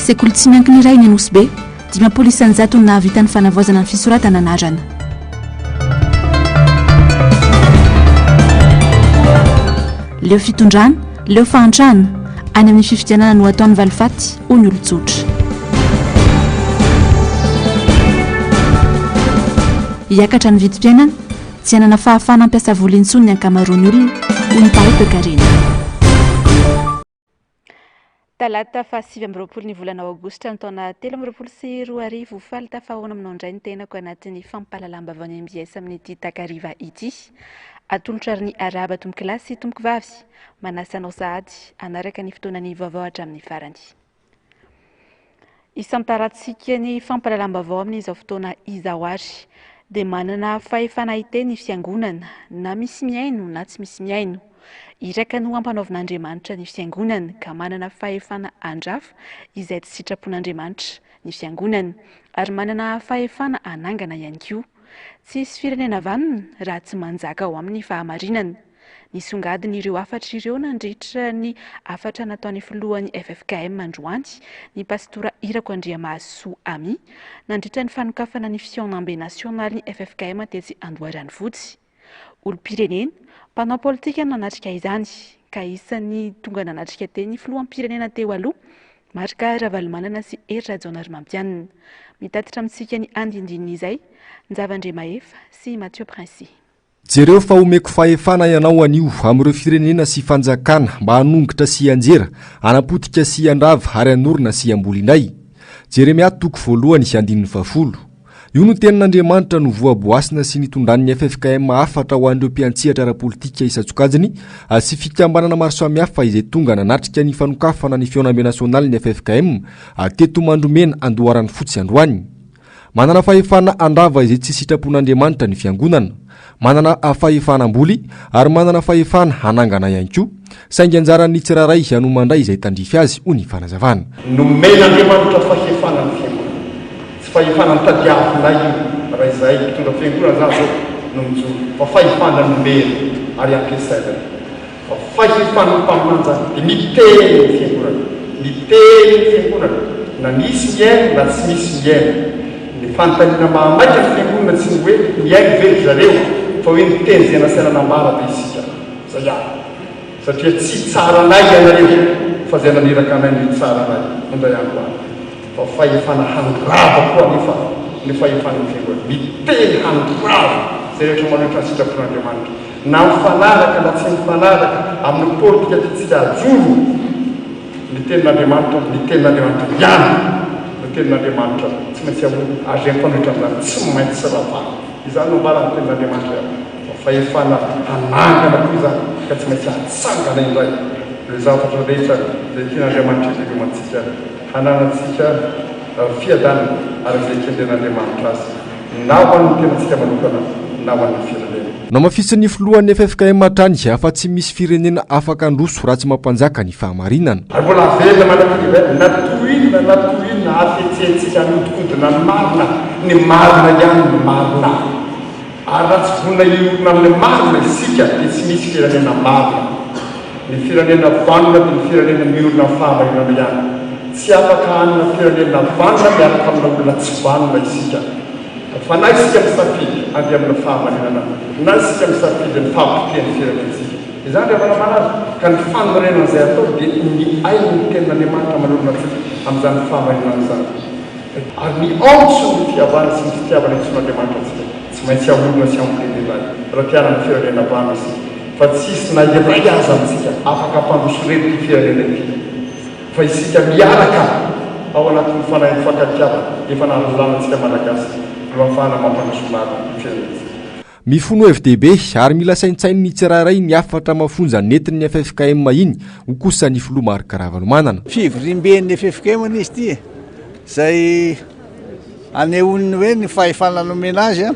sekoly tsy miankiny iray ny Anosy Be 10 isanjato no nahavita ny fanavoazana ny fisoratana anarana. Leo fitondrana, leo fahantrana any amin'ny fifidianana no ataon'ny valifaty ho ny olon-tsotra. Hiakatra ny vidim-piainana, tsy hanana fahafana ampiasa volintsony ny ankamaroan'ny olona ho ny Paopekarena. Talata fa 7 ny volana Aogositra ny taona 2024 faly tafahoana aminao indray ny tenako anatin'ny fampahalalam-bavao any MBS amin'ity takariva ity. Atolotra ary ny araba tomboky lahy sy tomboky vavy manasanao sahady anaraka ny fotoanany vaovao hatramin'ny farany. Isamtarantsika ny fampahalalam-bavao amin'izao fotoana izao ary dia manana fahefana hiteny fiangonana na misy miaino na tsy misy miaino. Iraka no ampanaovin'Andriamanitra ny fiangonana ka manana fahefana andrafa izay tsy sitrapon'Andriamanitra ny fiangonana ary manana fahefana anangana ihany koa. Tsisy firenena vanona raha tsy manjaka ao amin'ny fahamarinana. Nisongadiny ireo afatra ireo nandritra ny afatra nataon'ny filohan'ny FFKM androany ny pastora Irako Andriamaso Ami nandritra ny fanokafana ny fiaonambe nasionaly ny FFKM tetsy Andoharany fotsy. Olom-pirenena, mpanao politika nanatrika izany ka isan'ny tonga nanatrika teny filoham-pirenena teo aloha Marika Ravalomanana sy Hery Rajaonarimampianina. Mitatitra amintsika ny andindinina izay Nzavandremaefa sy Mathieu Princy. Jereo fa omeko fahefana ianao anio amin'ireo firenena sy fanjakana mba hanongitra sy anjera, anapotika sy andrava ary anorina sy ambolindray. Jeremia toko voalohany sy andininy 10. Io no tenin'Andriamanitra no voaboasina sy nitondran'ny FFKM afatra ho an'ireo mpiantsihatra ara-politika isan-tsokajiny sy fikambanana maro samihafa izay tonga nanatrika ny fanokafana ny fiaonambe nasionaly ny FFKM teto Mandromena Andoharany fotsy androany. Manana fahefana andrava izay tsy sitrapon'Andriamanitra ny fiangonana, manana fahefana amboly ary manana fahefana hanangana ihany koa, saingy anjarany tsiraray hanomandray izay tandrify azy ho ny fanazavana. Nomen'Andriamanitra fahefana ny fiangonana. Tsy fahefana ny tadiavinay io raha izay mpitondra fiangonana zany no mijoro fa fahefana nomena ary ampiasaina. Fa fahefana mpamanjana dia miteny ny fiangonana, miteny ny fiangonana na misy miaino na tsy misy miaino. Ny fanontaniana mahamaika ny fiangonana tsy ny hoe miaino ve zareo fa hoe miteny zay nasaina namara be isika. Zay ihany. Satria tsy tsara anay ianareo fa zay naniraka anay ny tsara anay. Mondray ihany koa. Fa fahefana handrava koa nefa ny fahefana ny fiangonana. Miteny handrava zay rehetra manohitra ny sitrapon'Andriamanitra. Na mifanaraka na tsy mifanaraka amin'ny politika tsy ajoro ny tenin'Andriamanitra, ny tenin'Andriamanitra ihany. Tenin'Andriamanitra tsy maintsy azo mifanohitra amin'izany tsy maintsy ravana. Izany no mbara ny tenin'Andriamanitra ihany. Fahefana hanangana koa izany ka tsy maintsy hatsangana indray. Ireo zavatra rehetra izay tian'Andriamanitra ivelomantsika hananantsika fiadanana ary izay kenden'Andriamanitra azy. Na ho an'ny tenantsika manokana na ho an'ny firenena. Namafisy filohan'ny FFKM hatrany afa tsy misy firenena afaka androso raha tsy mampanjaka ny fahamarinana. Ary mbola velona manakaive natohina afetsentsika nodikodina ny marina ihany ny marina. Ary raha tsy vonina iorina amin'ny marina isika dia tsy misy firenena marina. Ny firenena vanona dia ny firenena miorina amin'ny fahamarinana ihany. Tsy afaka hanina firenena vanona miaraka amina olona tsy vanona isika. Fa na isika misafidy andeha amin'ny fahamarinana, na isika misafidy ny fampiteny firenentsika. Izany rehefa manazy ka ny fanorenana izay atao dia ny ainy ny tenin'Andriamanitra manolona antsika amin'izany fahamarinana izany. Ary ny ontso ny fiavana sy ny fitiavana itson'Andriamanitra antsika tsy maintsy aolona sy ambolena ilay raha tiana ny firenena vana isika. Fa tsisy na iray aza amintsika afaka ampandroso rery ny firenena ity. Fa isika miaraka ao anatin'ny fanahy mifankatiavana efa nahazolanantsika malagasy. Mifono FDB ary mila saintsainy ny tsirairay ny afatra mafonja netin'ny FFKM iny ho kosa ny filoha Marika Ravalomanana. Fivrimben'ny FFKM izy ity zay anehoany hoe ny fahefana nomena azy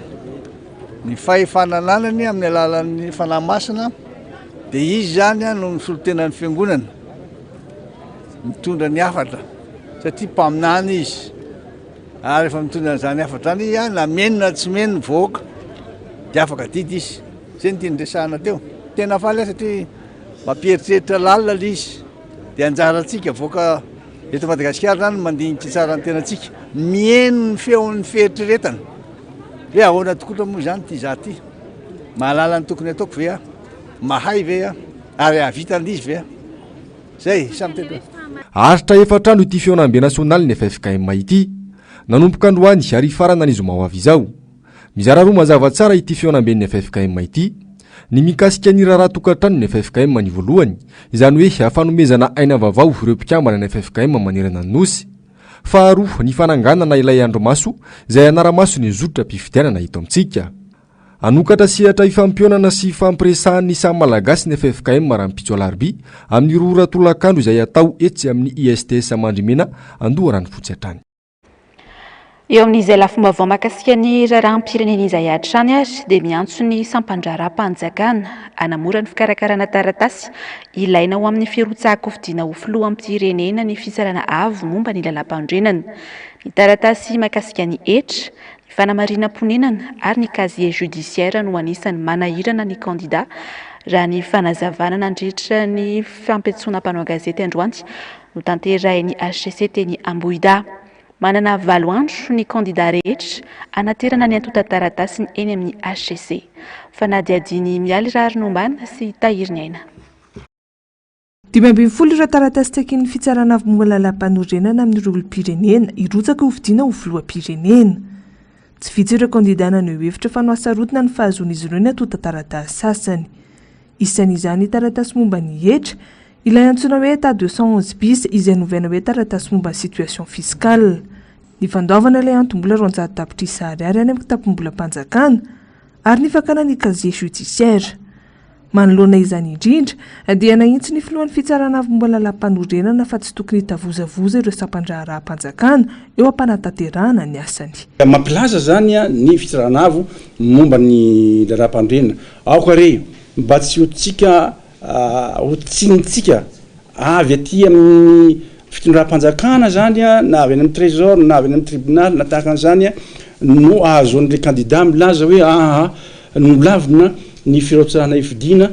ny fahefana nanany amin'ny alalan'ny fanahy masina dia izy zany no misolotenan'ny fiangonana mitondra ny afatra satria mpaminany izy. Ary efa mitondra zany afatra zany na meno na tsy meno voaka dia afaka didy izy. Zay ny tiany resahana teo. Tena faly satria mampieritreritra lalina izy dia anjarantsika voaka eto Madagasikara zany mandinika tsara ny tenantsika mieno ny feon'ny fieritreretana hoe ahoana tokotra moa zany ty za ty mahalala ny tokony ataoko ve a mahay ve a ary avitan'izy ve a zay samy teny aritra efatrano ity feonambe nasionaly ny FFKM ity nanomboka androany ary farana n'izo mao avy izao mizara roa mazava tsara ity feonamben'ny FFKM ity ny mikasika ny raharaha tokantrano ny FFKM ny voalohany izany hoe afanomezana aina vaovao ireo mpikambana ny FFKM manerana ny nosy faharoa ny fananganana ilay andromaso izay anaramaso ny zotra mpifidianana hito amintsika anokatra sehatra ifampionana sy fampiresahan'ny samy malagasy ny FFKM raha mpitso alarby amin'ny rora tolakandro izay atao etsy amin'ny ISTS Mandrimena Andoharany fotsy hatrany. Eo amin'izay lafomba vao makasika ny raharaham-pirenena izay hatrany ary dia miantso ny sampandraram-panjakana hanamora ny fikarakarana taratasy ilaina ho amin'ny firotsahako fidiana ho filoham-pirenena ny fisarana avo momba ny lalam-pandrenana. Ny taratasy makasika ny hetra, ny fanamarinam-ponenana ary ny casier judiciaire no anisan'ny manahirana ny kandida raha ny fanazavana nandritra ny fampetsoana mpanao gazety androany no tanterahin'ny HCC teny Ambohida. Manana 7 andro ny kandida rehetra anaterana ny antota taratasiny eny amin'ny HCC. Fanadiadiny mialy rary nombana sy tahiriny aina. 20 ireo taratasy takin'ny fitsarana avy momba lalam-panorenana amin'ny olom-pirenena irotsaka ho fidiana ho filoham-pirenena. Tsy vitsy ireo kandida naneho hevitra fa nohasarotana ny fahazoan'izy ireo ny antota taratasy sasany. Isan'izany taratasy momba ny hetra ilay antsoina hoe ta 211 bis izay novaina hoe taratasy momba ny situation fiskale. Ny fandaovana ilay antom-bola 200 tapitrisa ariary any amin'ny tapom-bola mpanjakana ary ny fakana ny casier judiciaire. Manoloana izany indrindra dia nahitsy ny filohan'ny fitsarana avy momba lalam-panorenana fa tsy tokony hitavozavoza ireo sampandraharaha-mpanjakana eo am-panatanterahana ny asany. Mampilaza zany ny fitsarana avo momba ny lalam-pandrenana aoka re mba tsy hotsika hotsinitsika avy aty amin'ny fitondram-panjakana zany na avy any amin'ny trésor na avy any amin'ny tribunal na tahaka an'izany no ahazoan'ilay kandida milaza hoe nolavina ny firotsahana ifidiana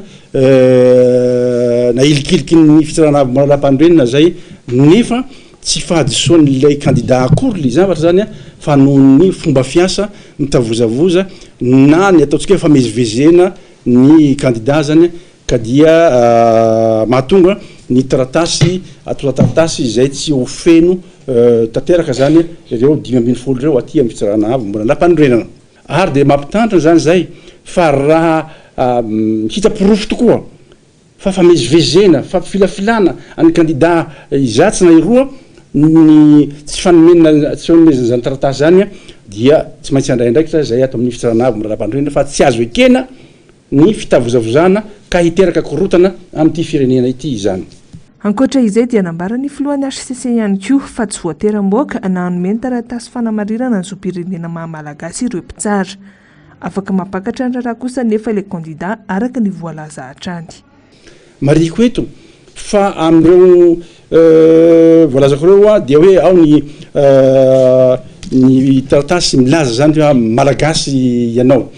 na ilikiliky ny fitsarana avy momba lalam-pandrenana zay nefa tsy fahadisoan'ilay kandida akory le zavatra zany fa noho ny fomba fiasa mitavozavoza na ny ataontsika hoe famezivezena ny kandida zany ka dia mahatonga ny taratasy atota taratasy izay tsy ho feno tanteraka zany ireo 5 ireo aty amin'ny fitsarana avy momba lalam-panorenana ary dia mampitantana zany zay fa raha hitapirofo tokoa fa famezivezena fampifilafilana any kandida izatsy na iroa ny tsy fanomezana zany taratasy zany dia tsy maintsy andraindraikitra zay ato amin'ny fitsarana avy momba lalam-panorenana fa tsy azo ekena ny fitavozavozana ka hiteraka korotana amin'ity firenena ity izany. Ankoatra izay dia nambara ny filohan'ny HCC ihany koa fa tsy voateram-boaka na hanome ny taratasy fanamarirana ny zoam-pirenena mahamalagasy ireo mpitsara. Afaka mampakatra ny raharaha kosa nefa ilay kandida araka ny voalaza hatrany. Mariko eto fa amin'ireo voalazako ireo dia hoe ao ny taratasy milaza zany hoe malagasy ianao.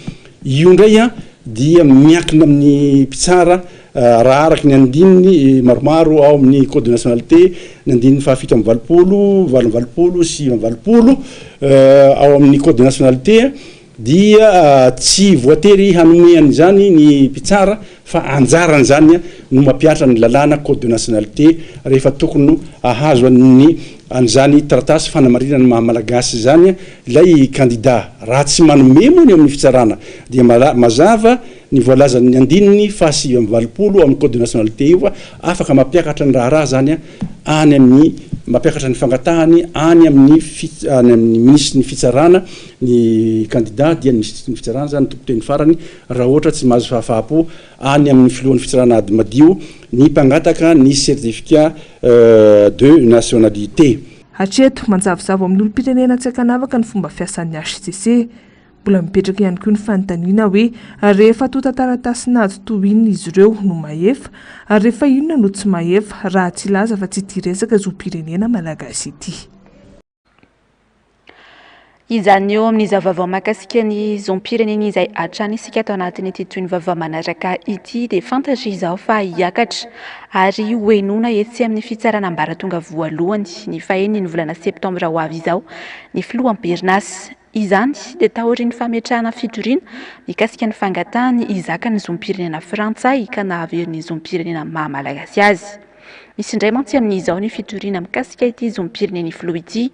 Io ndray dia miankina amin'ny mpitsara raha araky ny andininy maromaro ao amin'ny code de nationalité ny andininy fahafito amin'ny 20, 20, 20, ao amin'ny code de nationalité dia tsy voatery hanomehany zany ny mpitsara fa anjarany zany no mampiatra ny lalàna code de nationalité rehefa tokony ahazo an'izany taratasy fanamarinana ny mahamalagasy zany ilay kandida raha tsy manome moa ny amin'ny fitsarana dia mazava ny voalaza ny andininy fahasivy amin'ny 20 amin'ny code de nationalité io afaka mampiakatra ny raharaha zany any amin'ny mampiakatra ny fangatahany any amin'ny ministre ny fitsarana ny kandida dia ny ministre ny fitsarana zany tompoteny farany raha ohatra tsy mahazo fahafahapo any amin'ny filohan'ny fitsarana ady madio ny mpangataka ny certificat de nationalité. Hatreto manjavozavo amin'ny olom-pirenena tsy akanavaka ny fomba fiasan'ny HCC. Mbola mipetraka ihany koa ny fanontaniana hoe rehefa tota taratasy nazo toy inona izy ireo no mahefa ary rehefa inona no tsy mahefa raha tsy laza fa tsy ity resaka zoam-pirenena malagasy ity. Izany eo amin'ny zavavao mahakasika ny zom-pirenena izay hatrany isika atao anatin'ity toy ny vavao manaraka ity dia fantatra izao fa hiakatra ary hoenona etsy amin'ny fitsarana ambaratonga voalohany ny fahen'ny ny volana septambra ho avy izao ny filoam-perinasy. Izany dia tahorin'ny fametrahana fitoriana mikasika ny fangatahany izaka ny zom-pirenena frantsay ka nahaverin'ny zom-pirenena maha-malagasy azy. Misy indray mantsy amin'izao ny fitoriana mikasika ity zom-pirenena filoha ity,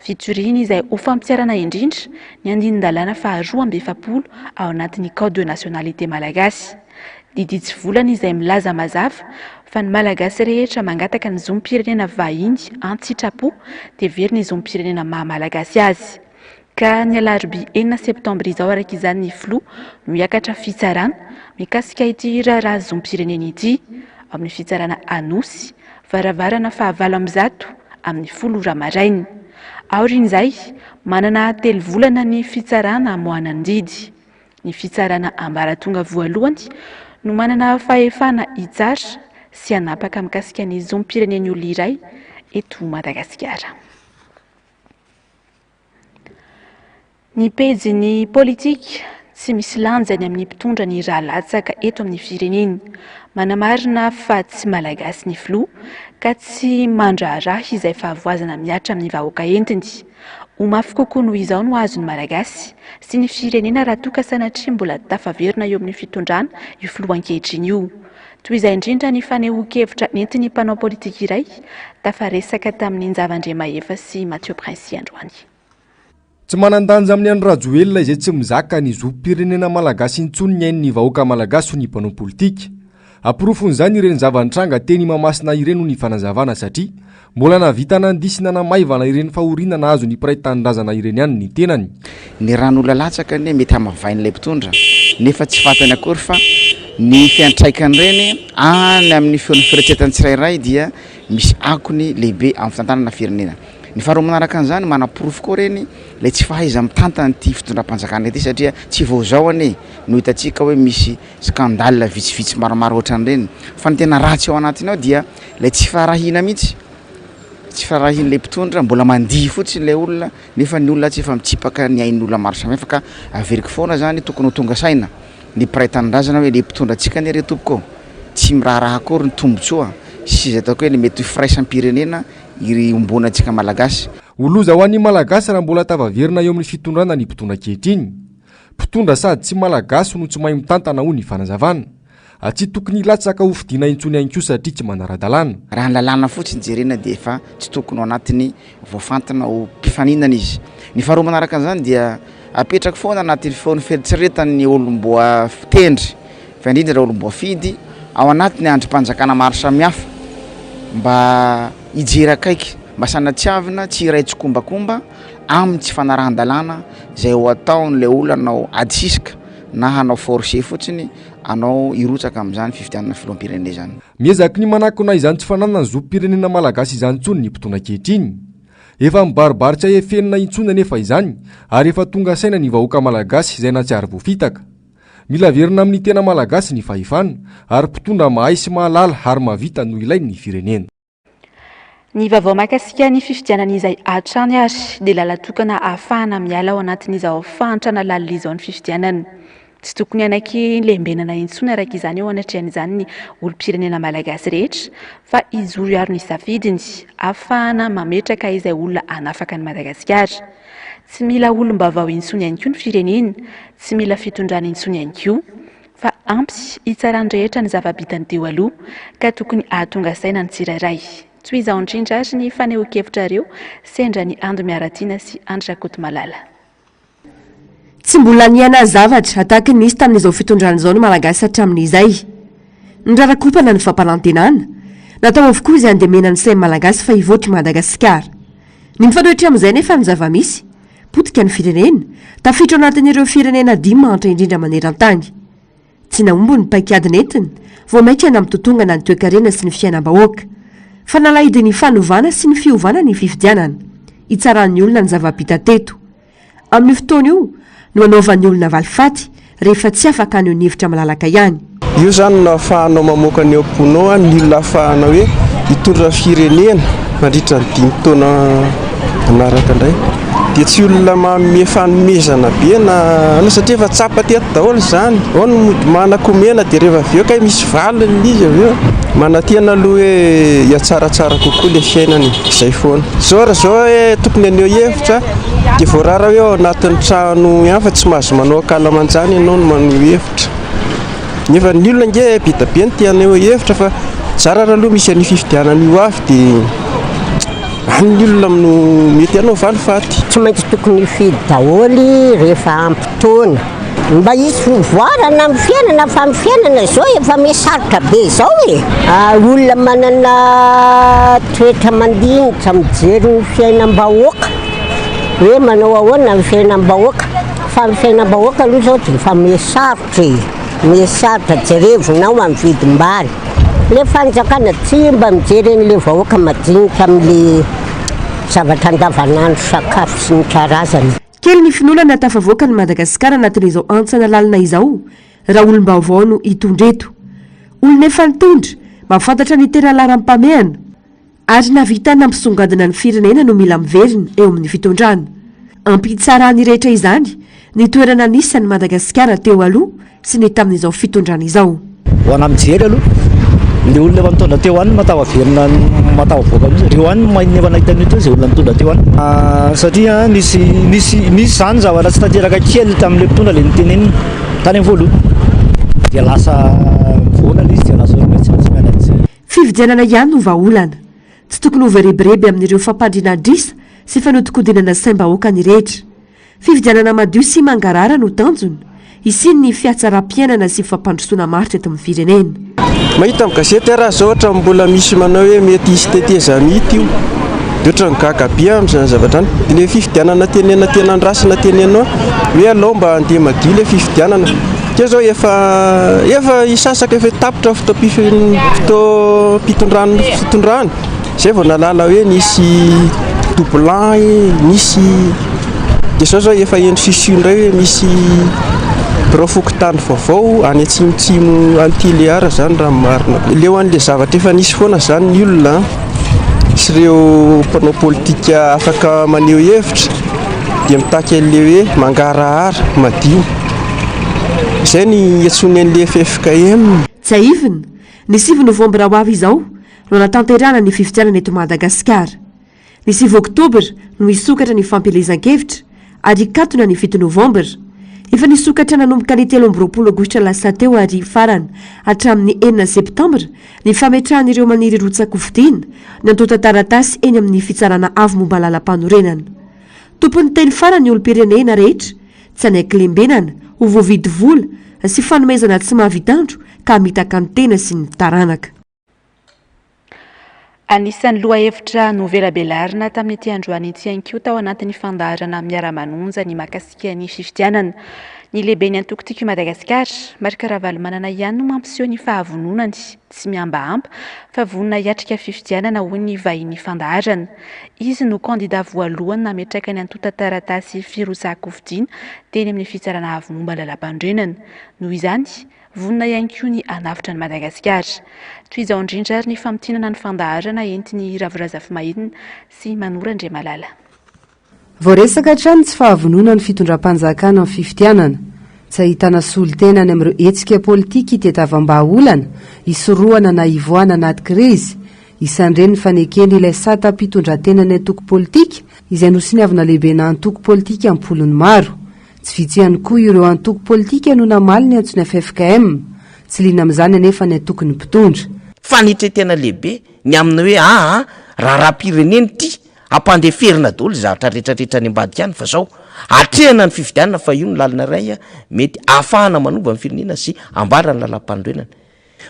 fitoriana izay ho fampiarana indrindra ny andinin-dalàna faharoa amby efapolo ao anatin'ny code de nationalité malagasy. Didy tsy volana izay milaza mazava fa ny malagasy rehetra mangataka ny zom-pirenena vahiny an-tsitrapo dia very ny zom-pirenena maha-malagasy azy. Ka ny alarobia 9 septambra izao araka izany ny filoha miakatra fitsarana mikasika ity raharaha zom-pirenena ity amin'ny fitsarana Anosy, varavarana fahavalo amby zato amin'ny 10 ramaraina. Aorin'izay manana 3 volana ny fitsarana hamohana ny didy. Ny fitsarana ambaratonga voalohany no manana fahefana hitsara sy hanapaka mikasika ny zom-pireneny olona iray eto Madagasikara. Ny pejy politika tsy misy lanjany amin'ny mpitondra ny raha latsaka eto amin'ny firenena. Manamarina fa tsy malagasy ny filoha ka tsy mandraharaha izay fahavoazana miatra amin'ny vahoaka entiny. Ho mafy kokoa noho izao no azony malagasy sy ny firenena raha toa ka sanatria mbola tafaverina eo amin'ny fitondrana io filoha ankehitriny io. Toy izay indrindra ny fanehoan-kevitra nentin'ny mpanao politika iray tafaresaka tamin'ny Njavan-Dremahefa sy Mathieu Prince androany. Tsy manan-danja amin'ny andro rajoelina izay tsy mizaka ny zom-pirenena malagasy intsony ny hain'ny vahoaka malagasy ny mpanao politika. Ampirofon' ireny zavantranga teny Mahamasina ireny ny fanazavana satria mbola navita nandisina namaivana ireny fahoriana na azo ny mpiray tanindrazana ireny ihany ny tenany. Ny ran'olona latsaka ny mety hamavain'ilay mpitondra nefa tsy fantany akory fa ny fiantraikany reny any amin'ny feon'ny firetsetany tsirairay dia misy akony lehibe amin'ny fitantanana firenena. Ny faharoa manaraka an'izany manapirofo koa reny lay tsy fahaiza mitantana ity fitondram-panjakana ity satria tsy vao zao anie no hitantsika hoe misy skandale vitsivitsy maromaro ohatran'ireny. Fa ny tena ratsy ao anatiny ao dia lay tsy farahina mihitsy, tsy farahina lay mpitondra mbola mandihy fotsiny lay olona nefa ny olona tsy efa mitsipaka ny ain'olona maro samihafa ka averiko foana zany tokony ho tonga saina ny mpiray tanindrazana hoe lay mpitondra antsika ny retopoko tsy miraharaha akory ny tombotsoa sy izay ataoko hoe ny mety firaisam-pirenena iry ombonantsika malagasy. Oloza ho an'ny malagasy raha mbola tavaverina eo amin'ny fitondrana ny mpitondra ankehitriny. Mpitondra sady tsy malagasy no tsy mahay mitantana ho ny fanazavana. Tsy tokony latsaka ho fidiana intsony ihany koa satria tsy manara-dalàna. Raha ny lalàna fotsiny jerena dia efa tsy tokony ao anatiny voafantana ho mpifaninana izy. Ny faharoa manaraka an'izany dia apetraka foana anatin'ny feon'ny fieritseretany olom-boa tendry fa indrindra raha olom-boa fidy ao anatiny androm-panjakana maro samihafa mba hijery akaiky mba sanatsiavina tsy iray tsokombakomba amin'ny tsy fanarahan-dalàna izay ho ataon'ilay olona anao adisisika na hanao forcé fotsiny anao irotsaka amin'izany fifidianana filoam-pirenena izany. Miezaky ny manakona izany tsy fananana ny zom-pirenena malagasy izany intsony ny mpitondra ankehitriny. Efa mibaribaritsy efenina intsony nefa izany ary efa tonga saina ny vahoaka malagasy izay natsiary voafitaka. Mila verina amin'ny tena malagasy ny fahefana ary mpitondra mahay sy mahalala ary mahavita no ilay ny firenena. Ny vavao mahakasika ny fifidianan'izay hatrany ary dia lalatokana ahafahana miala ao anatin'izao fahantrana lalina izao ny fifidianana. Tsy tokony anaky lembenana intsony araka izany eo anatrehan'izany ny olom-pirenena malagasy rehetra fa izoro iaro ny safidiny ahafahana mametraka izay olona hanafaka ny Madagasikara. Tsy mila olom-bavao intsony ihany koa ny firenena, tsy mila fitondrana intsony ihany koa fa ampy hitsarany rehetra ny zava-bitany teo aloha ka tokony ahatonga saina ny tsirairay. Toy izao indrindra ary ny fanehoan-kevitra ireo sendra ny Ando Miaratina sy Andry Rakotomalala. Tsy mbola niana zavatra ataka nisy tamin'izao fitondrana izao ny malagasy hatramin'izay. Ny rarakopana ny fampanantenana natao avokoa izay andemena ny sain'ny malagasy fa hivoatra Madagasikara. Ny mifanohitra amin'izay nefa ny zava-misy potika ny firenena tafiditra anatin'ireo firenena 5 mantra indrindra maneran-tany. Tsy naombo ny paikady netiny vao maika na mitotongana ny toe-karena sy ny fiainam-bahoaka fa nalahidy ny fanovana sy ny fiovana ny fifidianana hitsaran'ny olona ny zava-bita teto. Amin'ny fotoana io no anaovan'ny olona valifaty rehefa tsy afaka ny hevitra malalaka ihany. Io zany no ahafahanao mamoaka ny amponoa ny olona ahafahana hoe hitondra firenena mandritra ny 5 taona manaraka indray dia tsy olona manome fanomezana be na satria efa tsapa teto daholo zany ao no mody manakomena dia rehefa aveo kay misy valiny izy aveo manatiana aloha hoe iatsaratsara kokoa le fiainany izay foana zao raha zao hoe tokony aneo hevitra dia voarara hoe ao anatin'ny trano ihany fa tsy mahazo manao akalamanjany ianao no manao hevitra nefa ny olona nge be da be ny tianeo hevitra fa tsara raha aloha misy an'io fifidianana io avy dia ny olona no mety anao valifaty tsy maintsy tokony fidy daholy rehefa ampitoana mba hisy voarana amin'ny fiainana fa amin'ny fiainana zao efa misarotra be zao olona manana toetra mandinitra mijery ny fiainam-bahoaka hoe manao ahoana ny fiainam-bahoaka fa amin'ny fiainam-bahoaka aloha zao dia efa misarotra jerevonao amin'ny vidim-bary le fanjakana tsy mba mijery an'le vahoaka madinika amin'le zavatra andavanandro sakafo sy ny karazany kely ny finolana tafavoaka ny Madagasikara anatin'izao antsana lalina izao raha olom-baovao no hitondreto olona efa nitondra mahafantatra ny tena laram-pamehana ary navita nampisongadina ny firenena no mila miverina eo amin'ny fitondrana ampitsara ny rehetra izany ny toerana nisany Madagasikara teo aloha sy ny tamin'izao fitondrana izao ho anamjery aloha le olona efa mitondra teo any matahoverina matahavoaka amizay reo any efa nahitany teo izay olona mitondra teo any satria nisy zany zavatra tsy tanteraka kely tamin'le mpitondra le nitenenina tany amin'ny voalohany dia lasa volana izy dia lasa tsy miala an'izay fividianana ihany no vaolana tsy tokony ho verebereby amin'ireo fampandriana drisa sy fanodikodinana saim-bahoaka ny rehetra fividianana madio sy mangarara no tanjony isiny ny fiatsaram-piainana sy fampandrosoana maritra eto amin'ny firenena mahita amin'ny gazety raha zao ohatra mbola misy manao hoe mety hisy tetezana ito io dia ohatra ny gagabe amin'izany zavatra any dia le fifidianana tenena tena andrasina tenenao hoe alao mba handeha madio le fifidianana dia zao efa isasaka efa tapitra fitondrana zay vao nalala hoe nisy doublan nisy dia zao efa eny fisiondray hoe misy birofokotany vaovao any atsimotsimo antileara zany raha marina leo an'le zavatra efa nisy foana zany ny olona sy ireo mpanao politika afaka maneho hevitra dia mitaky an'le hoe mangarahara madio izay ny atsony an'le FFKM tsy aivina ny 7 novambra ho avy izao no natanterana ny fifidianana eto Madagasikara ny 9 oktobra no isokatra ny fampelezan-kevitra ary katona ny 7 novambra efa nisokatra nanomboka ny 13 aogositra lasa teo ary farana hatramin'ny 9 septambra ny fametrahan'ireo maniry rotsakofidina ny antota taratasy eny amin'ny fitsarana avy momba lalam-panorenana tompony teny farana ny olo-pirenena rehetra tsy anaiky lembenana ho voavidy vola sy fanomezana tsy mahavitandro ka mitaka ny tena sy ny taranaka anisan'ny loha-hevitra novelabelarina tamin'ity androany ity anko tao anatin'ny fandaharana miara-manonja ny mahakasika ny fifidianana ny lehibe ny antoko-tiako Madagasikara marika Ravalo manana ihany no mampiseho ny fahavononany tsy miambaamba fa vonona hiatrika fifidianana ho ny vahiny fandaharana izy no kandida voalohany nametraka ny antota taratasy firosaham-kofidiana teny amin'ny fitsarana avy momba lalam-pandrenana noho izany vonona ihany koa ny anavitra ny Madagasikara toy izao indrindra ary ny famitinana ny fandaharana entiny Ravirazafy Mahina sy Manora Andriamalala voaresaka hatrany tsy fahavonona ny fitondram-panjakana amin'ny fifidianana tsy ahitana solon-tenany amin'ireo hetsika politika itetavam-bahaolana isorohana na ivoana anaty krizy isandreny ny fanekeny ilay sata-pitondran-tenany antoko politika izay nosiniavina lehibe na antoko politika amin'ny polony maro tsy vitsy ihany koa ireo antoko politika no namaly ny antsony FFKM tsy liana amin'izany anefa ny antokony mpitondra fanitretena lehibe ny aminy hoe raha-pireneny ity ampandeferina daholo zavatra rehetrarehetra ny ambadika any fa zao atrehana ny fifidianana fa io ny lalina ray mety ahafahana manova ny firenena sy ambara ny lalam-pandroenana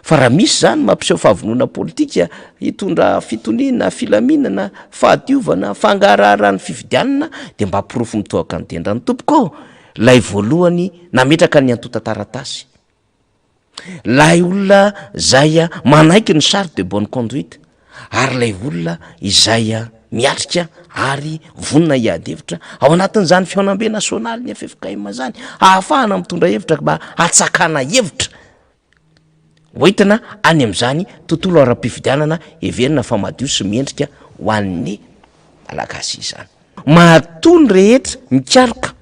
fa raha misy zany mampiseho fahavonona politika hitondra fitoniana filaminana fahadiovana fangarahara ny fifidianana dia mba pirofo mitoaka ny tendra ny tompoko lay voalohany nametraka ny antota taratasy lay olona zay manaiky ny charte de bonne conduite ary lay olona izay miatrika ary vonina hiady hevitra ao anatin'izany fiaonam-be nasionaly ny FFKM zany ahafahana mitondra hevitra mba atsakana hevitra hoentina any amin'izany tontolo ara-pifidianana heverina fa madio sy miendrika ho an'ny malagasy izany mahatony rehetra mikaroka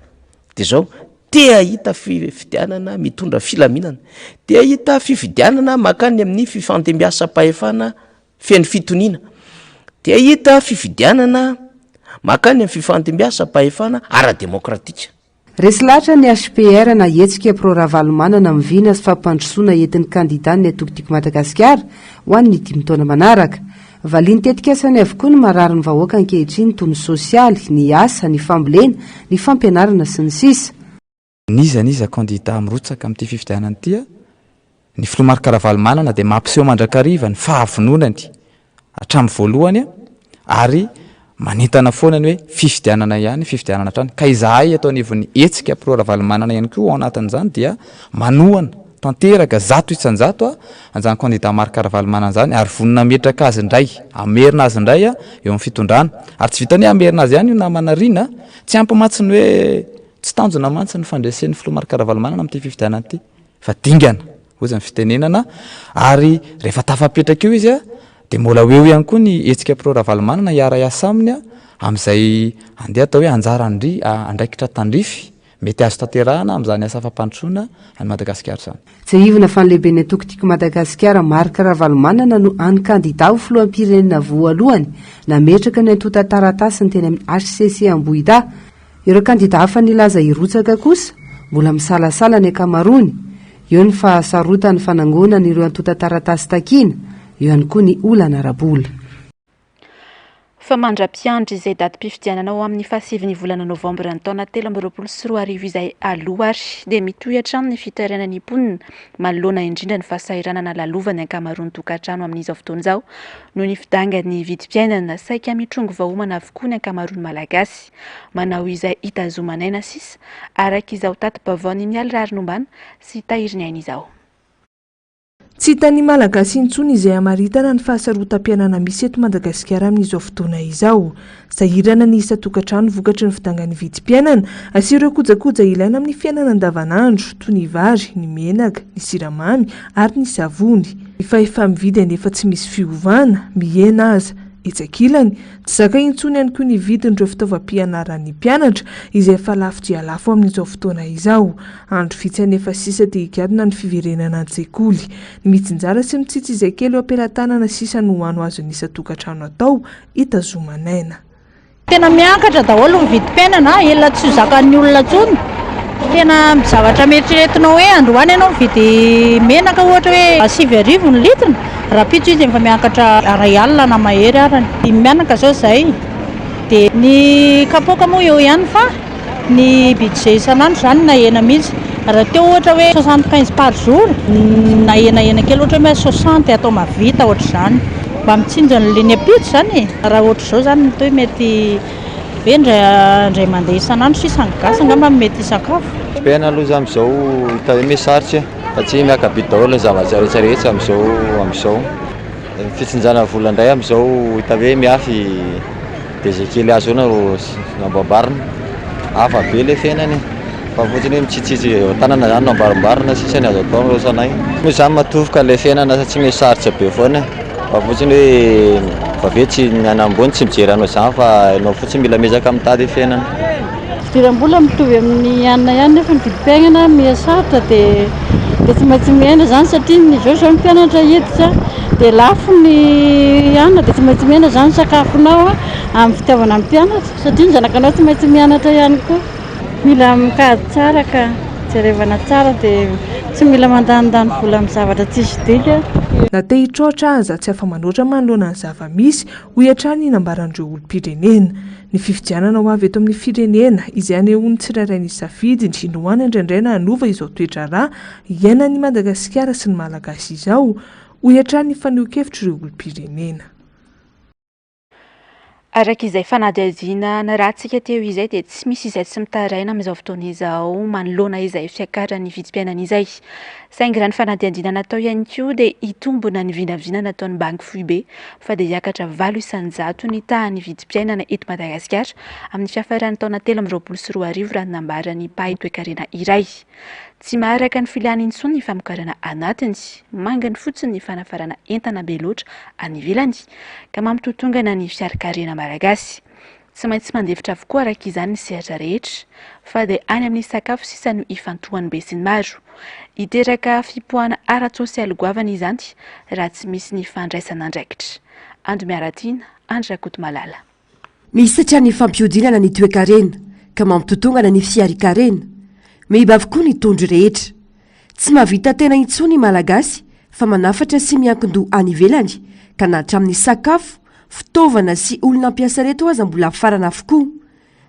de zao tea hita fifidianana mitondra filaminana, tea hita fifidianana makany amin'ny fifantembiasa-pahefana feny fitoniana, tea hita fifidianana makany amin'ny fifantembiasa-pahefana ara-demokratika. Resy lahatra ny HPR na hetsika pro-ravalomanana mivina sy fampandrosoana entin'ny kandida ny atokotiko Madagasikara ho an'ny 5 taona manaraka. Valiny tetikasany avokoa ny marary ny vahoaka ankehitriny toy ny sosialy, ny asa, ny fambolena, ny fampianarana sy ny sisa. Niza kandida mirotsaka amin'ity fifidianana ity, ny filomarika ravalomanana dia mampiseho mandrakariva ny fahavononany hatramin'ny voalohany ary manentana foana ny hoe fifidianana ihany, fifidianana hatrany. Ka izahay atao anivon'ny hetsika pro-ravalomanana ihany koa ao anatin'izany dia manohana tanteraka 100 isan-jato anjany kandida marika ravalomanana zany ary vonina metraka azy indray, amerina azy indray eo amin'ny fitondrana. Ary tsy vitany amerina azy ihany io na manarina, tsy ampy matsiny hoe tsy tanjona mantsy ny fandresen'ny filomarika ravalomanana amin'ity fifidianana ity, fa dingana ozany fitenenana. Ary rehefa tafapetraka io izy dia mbola eo ihany koa ny hetsika pro-ravalomanana hiara-iasa aminy amin'izay andeha atao hoe anjara andraikitra tandrify mety azo tanterahana amin'izany asa fampandrosoana any Madagasikara izany. Jaivona fa ny lehiben'ny atokotiko Madagasikara marika ravalomanana no any kandida ho filoham-pirenena voalohany nametraka ny antota taratasy ny teny amin'ny HCC Ambohida. Ireo kandida hafa nilaza irotsaka kosa mbola misalasala ny akamarony, eo ny fahasarotany fanangonana ireo antota taratasy takina, eo ihany koa ny olana arabola. Fa mandra-piandry izay datim-pifidianana ao amin'ny fahasivy ny volana novambra ny taona 2024 izay aloha ary dia mitohy hatrany ny fitaranany mponina manoloana indrindra ny fahasahiranana lalovany ankamaroany tokantrano amin'izao fotoana izao noho ny fidangany vidim-piainana saika mitrongo vahoamana avokoa ny ankamaroany malagasy manao izay hitazomanaina sisa araka izao tati-baovany mialy rarinombana sy tahiriny aina izao. Tsy hitany malagasy intsony izay hamaritana ny fahasarotam-piainana misy eto Madagasikara amin'izao fotoana izao. Sahirana ny isa-tokantrano vokatry ny fidangany vidim-piainana sy ireo kojakoja ilaina amin'ny fiainana andavanandro toy ny vary, ny menaka, ny siramamy ary ny savony. Efa mividy anefa tsy misy fiovana, mihena aza etsakilany, tsy zaka intsony ihany koa ny vidin'ireo fitaovam-pianaran'ny mpianatra izay efa lafo dia lafo amin'izao fotoana izao. Andro vitsy anefa sisa dia higadona ny fiverenana an-tsekoly. Ny mitsinjara sy mitsitsy izay kely eo ampelantanana sisa no hoano azo ny isa-tokantrano atao hitazomanaina. Tena miakatra daholo ny vidim-piainana, ela tsy zakan'ny olona tsony. Tena zavatra mieritrretina hoe androany ianao mividy menaka ohatra hoe 7 ny litrany, rapitso izy efa miakatra ray alina na mahery arany. Mianaka zao zay dia ny kapoaka moa eo ihany fa ny budget isan'andro zany na hena mihitsy. Raha teo ohatra hoe 75 par jour na hena kely ohatra hoe 60 atao mavita ohatra zany mba mitsinja ny ligne apitso zany. Raha ohatra zao zany toy mety indray mandeha isan'andro sisa gasy angamba mety sakafo. Pena aloha za amin'izao hita hoe mesarotra satria miakabidy daholo ny zavatra rehetrarehetra amin'izao. Fitsinjana vola indray amin'izao hita hoe miafy dia izay kely azo na namboambarina hafa be ilay fiainany fa fotsiny hoe mitsitsitsy tanana zany no ambarimbarina sisa ny azo atao amin'ireo sanay. Moa izany matofoka ilay fiainana satria mesarotra be foana fa fotsiny hoe vavety tsy nanambony tsy mijery anao izany fa ianao fotsiny mila mezaka mitady fiainana. Fidiram-bola mitovy amin'ny anona ihany nefa ny vidim-piainana mihasarotra dia tsy maintsy miaina zany satria ny zao ny mpianatra hiditra dia lafo ny anona dia tsy maintsy miaina zany sakafonao amin'ny fitiavana amin'ny mpianatra satria ny zanakanao tsy maintsy mianatra ihany koa. Mila mikady tsara ka jerevana tsara dia tsy mila mandanindany vola amin'ny zavatra tsisy dika. Na te hitroatra aza tsy afa manoatra manoloana ny zava-misy ho hiatrany nambaran'ireo olom-pirenena. Ny fifidianana ho avy eto amin'ny firenena izay anehoany tsirairay ny safidy indrindra ho any indraindray na hanova izao toetra rà iainan'ny Madagasikara sy ny malagasy izao ho hiatrany faneho-kevitra ireo olom-pirenena. Araka izay fanadihadiana na rahantsika teo izay dia tsy misy izay tsy mitaraina amin'izao fotoana izao manoloana izay fiakaran'ny vidim-piainana izay. Saingy raha ny fanadihadiana natao ihany koa dia hitombona ny vinavina nataon'ny banky foibe fa dia hiakatra 8 isan-jato ny tahan'ny vidim-piainana eto Madagasikara amin'ny fiafaran'ny taona 2024 raha nambarany Pahy Toekarena iray. Tsy maharaka ny filiany intsony ny famokarana anatiny, mangany fotsiny ny fanafarana entana be loatra any ivelany ka mampitotongana ny fiarakarena malagasy. tsy maintsy mandefitra avokoa araka izany ny sehatra rehetra fa dia any amin'ny sakafo sisa no ifantohan'ny be sy ny maro hiteraka fipoahana ara-tsosialy goavana izany raha tsy misy ny fandraisana andraikitra. Andro miaratiana Andrakoto Malala. Misy satria ny fampiodinana ny toe-karena ka mampitotongana ny fiari-karena mihiba avokoa ny tondro rehetra. Tsy mahavita tena intsony malagasy fa manafatra sy miankin-doha any ivelany ka na hatramin'ny sakafo, fitaovana sy olona ampiasa reto aza mbola farana avokoa.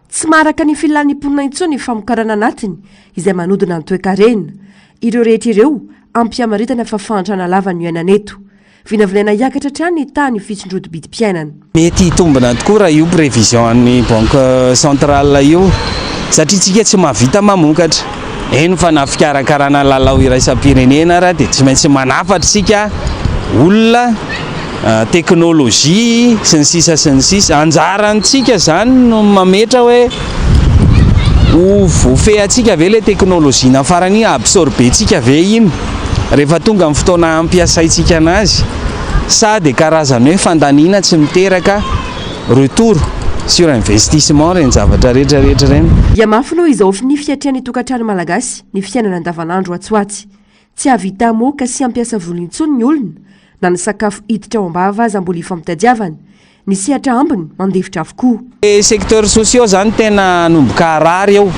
Tsy maraka ny filan'ny mponina intsony ny famokarana anatiny izay manodina ny toe-karena. Ireo rehetra ireo ampiamaritana fa fantrana lava ny iainana eto. Vinavinaina hiakatra hatrany ny tany fitsindrodo bidim-piainana. Mety tombona tokoa raha io prévision an'ny banque centrale io satria tsika tsy mahavita mamokatra. Eno fa na fikarakarana lalao iraisam-pirenena raha dia tsy maintsy manafatra sika olona teknôlôjia sy ny sisa anjarantsika zany no mametra hoe ho voafehantsika ve le teknôlôjia nafarany absorbentsika ve iny rehefa tonga amin'ny fotoana ampiasaintsika anazy sady karazany hoe fandaniana tsy miteraka retour sur investissement reny zavatra rehetrarehetra reny. Dia mafy aloha izao ny fiatrian'ny tokantrano malagasy ny fiainana andavanandro atsoatsy. Tsy havita moka sy ampiasa vola intsony ny olona na ny sakafo hiditra ao ambava aza mbola ifamtadiavana ny sehatra ambiny mandefitra avokoa. Secteur sociaux zany tena nomboka arary eo.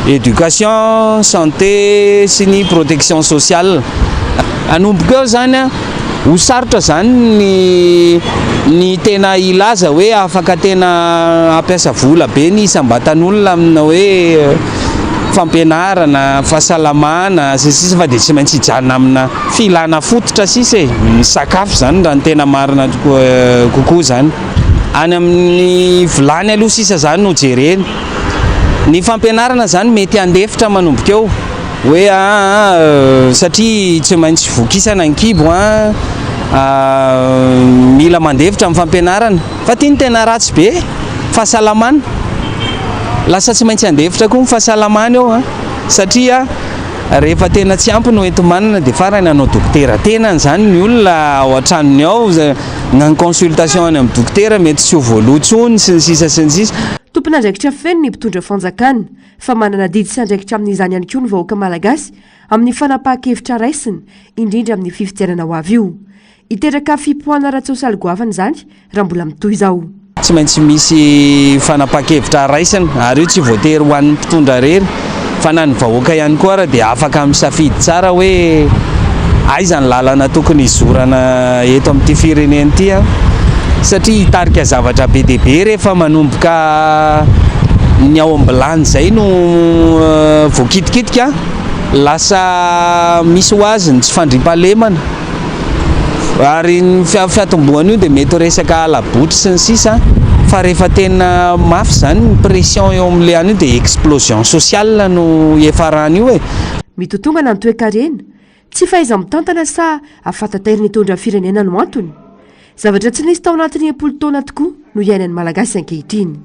Éducation, santé sy ny protection sociale. Anomboka eo zany ho sarotra zany ny tena ilaza hoe afaka tena ampiasa vola be ny isam-batan'olona amina hoe fampianarana, fahasalamana sisa fa dia tsy maintsy hijanona amina filana fototra sisa ny sakafo zany raha ny tena marina kokoa zany. Any amin'ny vilany aloha sisa zany no jereny. Ny fampianarana zany mety andefitra manomboka eo hoe satria tsy maintsy vokisana ny kibo mila mandefitra amin'ny fampianarana fa tia ny tena ratsy be fahasalamana lasa tsy maintsy andefitra koa ny fahasalamana eo satria rehefa tena tsy ampy no ento-manana dia farany hanao dokotera tenany zany ny olona ao an-tranony ao nany consultation any amin'ny dokotera mety tsy ho voaloatsony sy ny sisa sy ny sisa. Tompon'andraikitra feno ny mpitondra fanjakana fa manana didy sy andraikitra amin'izany ihany koa ny vahoaka malagasy amin'ny fanapahan-kevitra raisiny indrindra amin'ny fifidianana ho avy io. Hiteraka fipoahana ara-tsosialy goavana zany raha mbola mitohy izao. Tsy maintsy misy fanapahan-kevitra raisina ary io tsy voatery ho an'ny mpitondra rery fa na ny vahoaka ihany koa raha dia afaka misafidy tsara hoe aiza ny lalana tokony hizorana eto amin'ity firenena ity satria hitarika zavatra be dia be rehefa manomboka ny ao ambilany zay no voakitikitika lasa misy ho azy ny tsy fandriam-pahalemana ary ny fiatombohana io dia mety resaka alabotry sy ny sisa fa rehefa tena mafy zany ny pression eo amin'ilay any io dia explosion sociale no efarany io mitotongana ny toe-karena tsy fahaiza mitantana sa ahafantatairy ny tondra firenena no antony. Zavatra tsy nisy tao anatin'ny 10 taona tokoa no iainan'ny malagasy ankehitriny.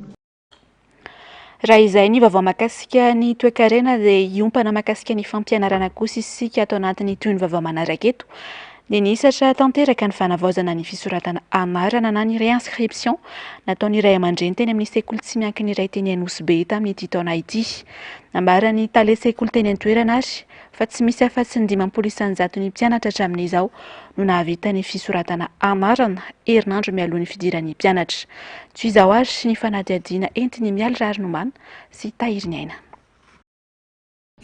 Raha izay ny vaovao mahakasika ny toe-karena dia iompana mahakasika ny fampianarana kosa isika atao anatin'ny toy ny vaovao manaraka eto dia nisatra tanteraka ny fanavaozana ny fisoratana amarana na ny réinscription nataony iray aman-dreny teny amin'ny sekoly tsy miankiny iray teny Anosy Be tamin'ity taona ity. Ambarany tale sekoly teny an-toerana ary fa tsy misy afa-tsy ny 500 ny mpianatra hatramin'izao no nahavita ny fisoratana amarana herinandro mialoha ny fidiran'ny mpianatra. Tsy izao ary ny fanadihadiana entiny mialy Ranomana sy Tahiriny Aina.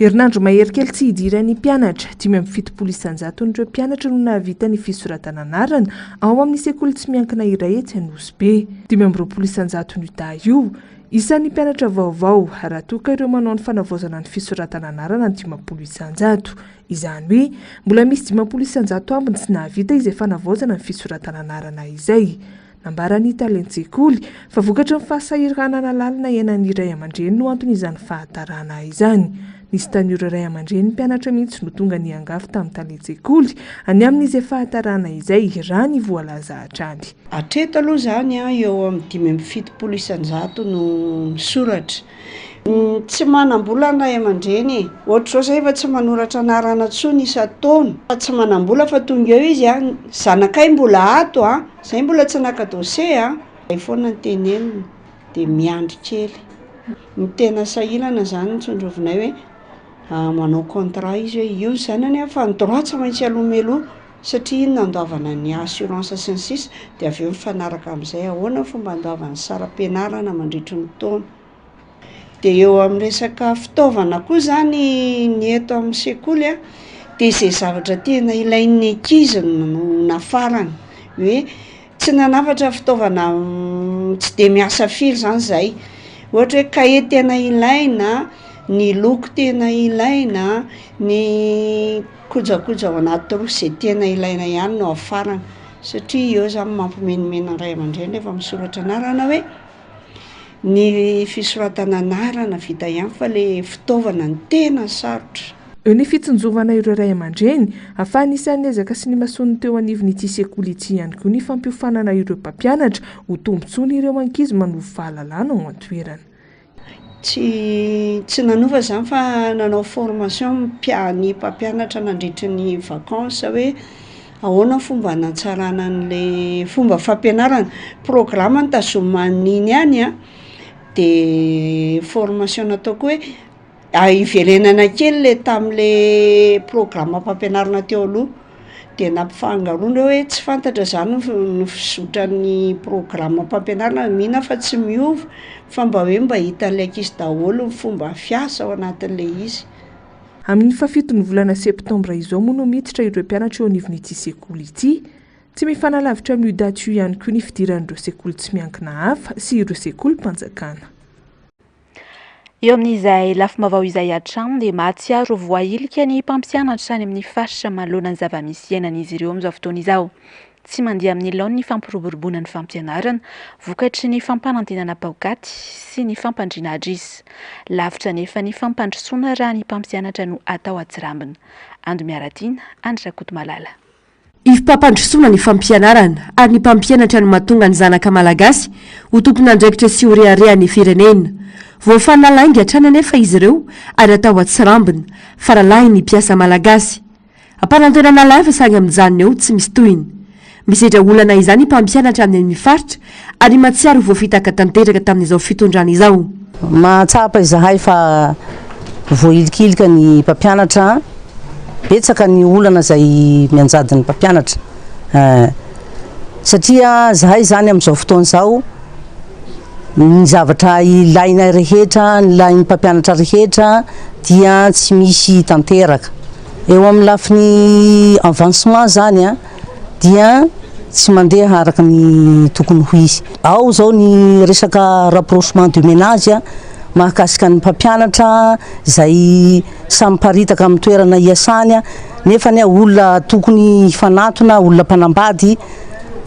Herinandro mahery kely tsy hidiran'ny mpianatra 570 n'ireo mpianatra no nahavita ny fisoratana anarana ao amin'ny sekoly tsy miankina iray etsy Anosy Be. 520 ny ita io isan'ny mpianatra vaovao raha toka ireo manao ny fanavaozana ny fisoratana anarana ny 500. Izany hoe mbola misy 500 ambiny tsy nahavita izay fanavaozana ny fisoratana anarana izay. Nambarany talentsekuly fa vokatra ny fahasahiranana lalina iainan'ny iray aman-dreny no antony izany fahatarana izany. Nisy tanora iray aman-dreny mpianatra mihitsy no tonga ny angafy tamin'ny talentsekuly any amin'izay fahatarana izay raha ny voalaza hatrany. Hatreto aloha zany eo amin'ny 570 no misoratra. Tsy manam-bola anay aman-dreny ohatr'izao zay efa tsy manoratra anarana intsony isa-taona fa tsy manam-bola fa tonga eo izy zanakay mbola ato zay mbola tsy naka dosie ay foana ny tenenina dia miandry kely. Ny tena sahilana zany nitsondrovinay hoe manao contrat izy hoe io zany any fa ny droit tsy maintsy alomeloha satria iny nandoavana ny assurance sy ny sisa dia avy eo mifanaraka amin'izay ahoana fomba andoavany saram-pianarana mandritry ny taona. Dia eo amin'ny resaka fitaovana koa zany ny eto amin'ny sekoly dia izay zavatra tena ilain'ny ankizy no nafarany hoe tsy nanafatra fitaovana tsy dia miasa firy zany zay. Ohatra hoe cahier tena ilaina, ny loko tena ilaina, ny kojakoja ao anaty roa izay tena ilaina ihany no afarana satria eo zany mampimenimena ray aman-dreny rehefa misoratra anarana hoe ny fisoratana anarana vita ihany fa le fitaovana ny tena sarotra. Eo ny fitsinjovana ireo ray aman-dreny ahafahany isan'ny ezaka sy ny masony teo anivon'ity sekoly ity ihany koa ny fampiofanana ireo mpampianatra ho tombontsoany ireo ankizy manovy fahalalana ao an-toerana. Tsy nanova zany fa nanao formation ny mpampianatra nandritry ny vacances hoe ahoana fomba hanatsarana an'le fomba fampianarana. Programme nitazoman'iny ihany dia formation nataoko hoe iverenana kely le tamin'le programme fampianarana teo aloha dia nampifangaroana hoe tsy fantatra zany ny fizotran'ny programme fampianarana mihina fa tsy miova fa mba hoe mba hitan'ilay ankizy daholo ny fomba fiasa ao anatin'ilay izy. Amin'ny fafitony volana septambra izao moa no miditra ireo mpianatra eo anivon'ity sekoly ity. Tsy mifanalavitra amin'io daty io ihany koa ny fidiran'ireo sekoly tsy miankina hafa sy ireo sekoly mpanjakana. Eo amin'izay lafim-baovao izay hatrany dia mahatsiaro voailika ny mpampianatra any amin'ny faritra manoloana ny zava-misy iainan'izy ireo amin'izao fotoana izao. Tsy mandeha amin'ny laony ny fampiroboroboana ny fampianarana, vokatry ny fampanantenana paokaty sy ny fampandriana adrisy. Lavitra nefa ny fampandrosoana raha ny mpampianatra no atao atsirambina. Ando Miaratiana, Andry Rakotomalala. Ifampandrosoana ny fampianarana ary ny mpampianatra no mahatonga ny zanaka malagasy ho tompon'andraikitra sy ho reharehan'ny firenena. Voafana lainga hatrany anefa izy ireo ary atao atsirambina fa rahalahy ny mpiasa malagasy. Ampanantenana lava sagngy amin'izany eo tsy misy tohiny. Misedra olana izany mpampianatra amin'ny faritra ary matsiaro voafitaka tanteraka tamin'izao fitondrana izao. Mahatsapa izahay fa voailikilika ny mpampianatra, betsaka ny olana izay mianjady ny mpampianatra. Satria zahay zany amin'izao fotoana izao ny zavatra ilaina rehetra, ny ilain'ny mpampianatra rehetra dia tsy misy tanteraka. Eo amin'ny lafiny avancement zany dia tsy mandeha araka ny tokony ho izy. Ao zao ny resaka rapprochement de ménage mahakasika ny mpampianatra izay samy paritaka amin'ny toerana iasany nefa ny olona tokony hifanatona, olona mpanambady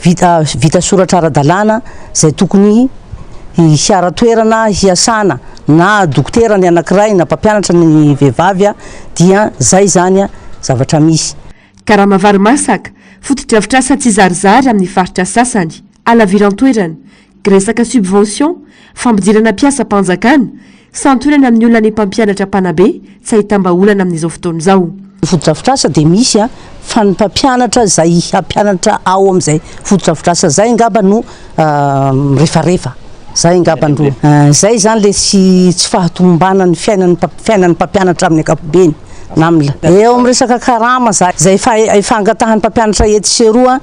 vita soratra ara-dalàna izay tokony hiara toerana hiasana na dokotera ny anankiray na mpampianatra ny vehivavy dia zay zany zavatra misy. Karamavary masaka fotodrafitrasa tsy zarizary amin'ny faritra sasany alaviran-toerana gresaka subvention fampidirana piasa mpanjakana santonana amin'ny olona ny mpampianatra mpanabe tsy ahitam-baolana amin'izao fotoana izao. Fotodrafitrasa dia misy fa ny mpampianatra zay hampianatra ao amin'izay fotodrafitrasa zay ngamba no rehefarehefa zay ngambandroa zay zany le tsy fahatombana ny fiainan'ny mpampianatra amin'ny ankapobeny. Eo amin'ny resaka karama zay fangatahan'ny mpampianatra ety seroa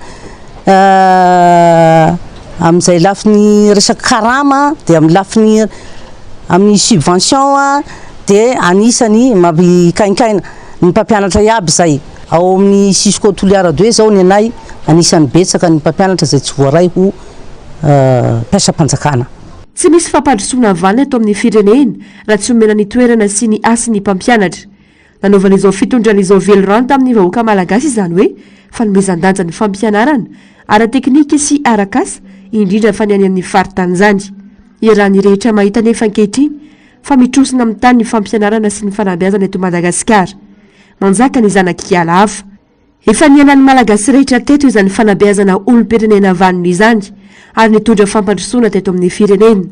amin'izay lafiny resaka karama dia amin'ny lafiny amin'ny subvention dia anisany mampikainkaina ny mpampianatra iaby zay. Ao amin'ny Cisco Toliara 2 zao ny anay anisany betsaka ny mpampianatra zay tsy voaray ho mpiasa-mpanjakana. Tsy misy fampandrosoana valina eto amin'ny firenena raha tsy omena ny toerana sy ny asiny mpampianatra. Nanaovan'izao fitondran'izao velorano tamin'ny vahoaka malagasy izany hoe fanomezan-danja ny fampianarana ara-teknika sy arak'asa indrindra fa ny any amin'ny faritany izany. Iarahan'ny rehetra mahita nefa ankehitriny fa mitrosina amin'ny tany ny fampianarana sy ny fanabeazana eto Madagasikara. Manjaka ny zanak-kiala hafa. Efa niainan'ny malagasy rehetra teto izany fanabeazana olom-pirenena vaniny izany ary nitondra fampandrosoana teto amin'ny firenena.